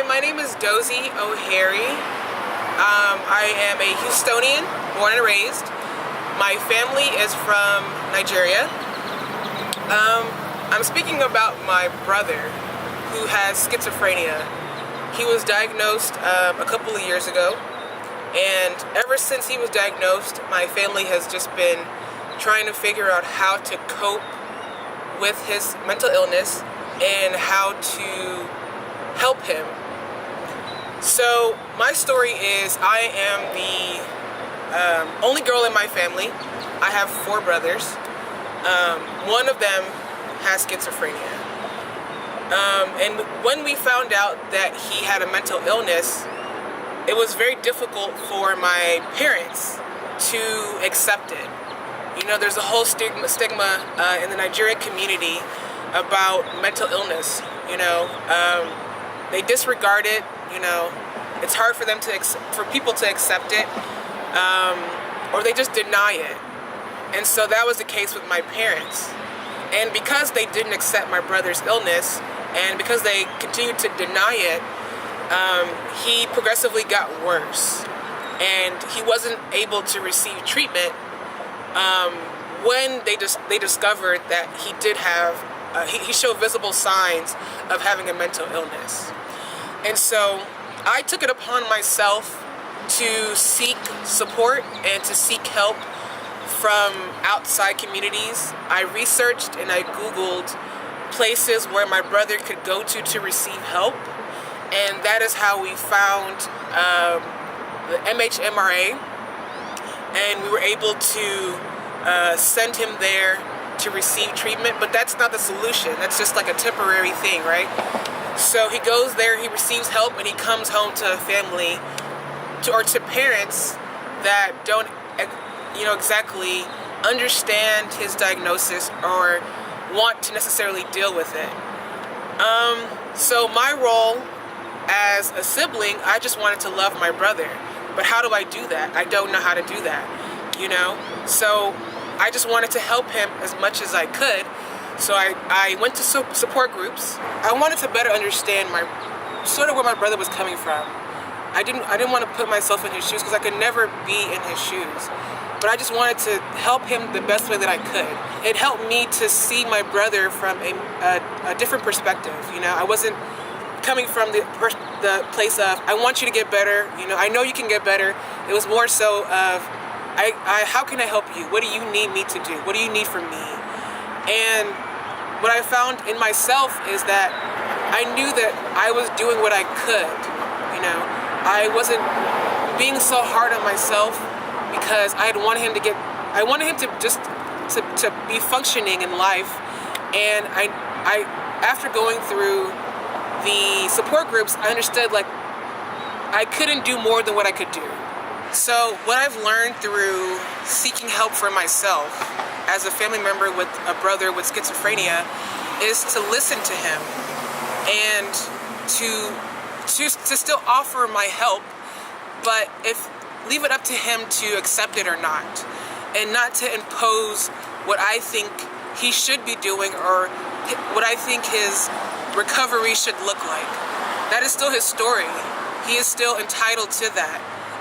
Hi, my name is Dozie Oheri. I am a Houstonian, born and raised. My family is from Nigeria. I'm speaking about my brother who has schizophrenia. He was diagnosed a couple of years ago, and ever since he was diagnosed, my family has just been trying to figure out how to cope with his mental illness and how to help him. So my story is I am the only girl in my family. I have 4 brothers. One of them has schizophrenia. And when we found out that he had a mental illness, it was very difficult for my parents to accept it. You know, there's a whole stigma in the Nigerian community about mental illness. You know, they disregard it. You know, it's hard for them for people to accept it, or they just deny it. And so that was the case with my parents. And because they didn't accept my brother's illness, and because they continued to deny it, he progressively got worse, and he wasn't able to receive treatment. When they discovered that he did have, he showed visible signs of having a mental illness. And so I took it upon myself to seek support and to seek help from outside communities. I researched and I Googled places where my brother could go to receive help. And that is how we found the MHMRA. And we were able to send him there to receive treatment, but that's not the solution. That's just like a temporary thing, right? So he goes there, he receives help, and he comes home to a family, or to parents that don't, exactly understand his diagnosis or want to necessarily deal with it. So my role as a sibling, I just wanted to love my brother. But how do I do that? I don't know how to do that, So I just wanted to help him as much as I could. So I went to support groups. I wanted to better understand where my brother was coming from. I didn't want to put myself in his shoes because I could never be in his shoes. But I just wanted to help him the best way that I could. It helped me to see my brother from a different perspective. I wasn't coming from the place of, I want you to get better. I know you can get better. It was more so of, how can I help you? What do you need me to do? What do you need from me? And what I found in myself is that I knew that I was doing what I could. I wasn't being so hard on myself because I wanted him to just to be functioning in life. And I after going through the support groups, I understood I couldn't do more than what I could do. So what I've learned through seeking help for myself as a family member with a brother with schizophrenia is to listen to him and to still offer my help, but leave it up to him to accept it or not, and not to impose what I think he should be doing or what I think his recovery should look like. That is still his story. He is still entitled to that,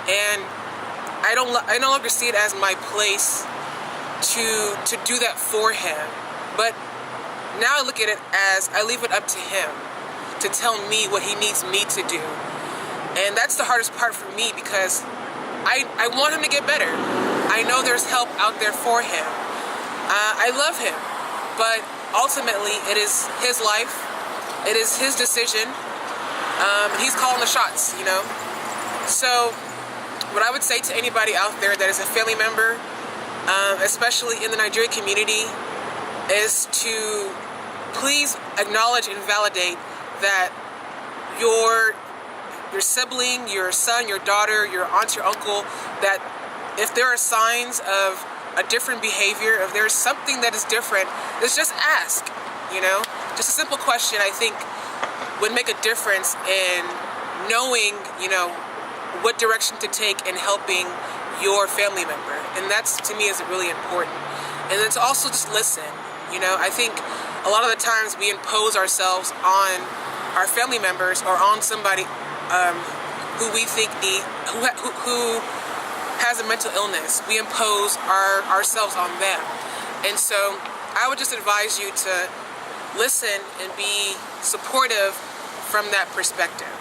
and I no longer see it as my place to do that for him. But now I look at it as I leave it up to him to tell me what he needs me to do. And that's the hardest part for me because I want him to get better. I know there's help out there for him. I love him, but ultimately it is his life. It is his decision. He's calling the shots, So what I would say to anybody out there that is a family member, especially in the Nigerian community, is to please acknowledge and validate that your sibling, your son, your daughter, your aunt, your uncle, that if there are signs of a different behavior, if there's something that is different, just ask, Just a simple question, I think, would make a difference in knowing, what direction to take in helping your family member. And that's, to me, is really important. And then to also just listen. I think a lot of the times we impose ourselves on our family members or on somebody who we think who has a mental illness. We impose ourselves on them. And so I would just advise you to listen and be supportive from that perspective.